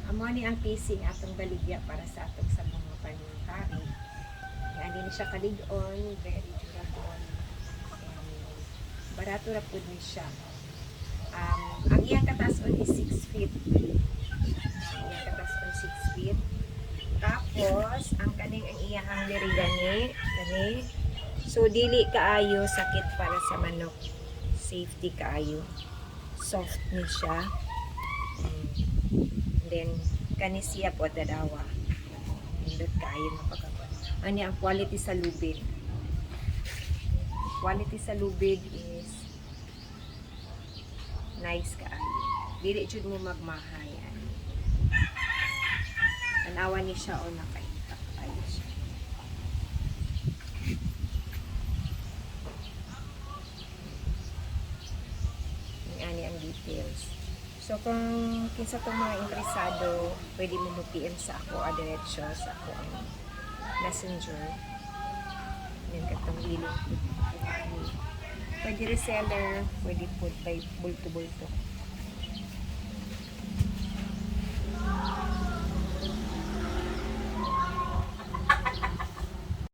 Amo ni ang casing atong baligya para sa atong sa mga panungkari. Yan din siya kalig-on, very durable. And barato ra pud ni siya. Ang iyang kataas-on is 6 feet. Ang iyang kataas-on 6 feet. Tapos, ang kaning ang iyang diri gani. So, dili kaayo sakit para sa manok. Safety kaayo. Soft ni siya. Then, kani siya po dadawa. Indot kaayo mapagkakuan. Ani ang quality sa lubid. Quality sa lubid is nice kaayo. Dili jud mo magmahay. Tanawa ni siya o nakaitak kaayo siya. Ani ang details. So, kung kinsa tong mga interesado, pwede mo mag-PM sa ako, diretso sa ako ang messenger. Then, katong willing. Pwede reseller, pwede po by bulto-bulto.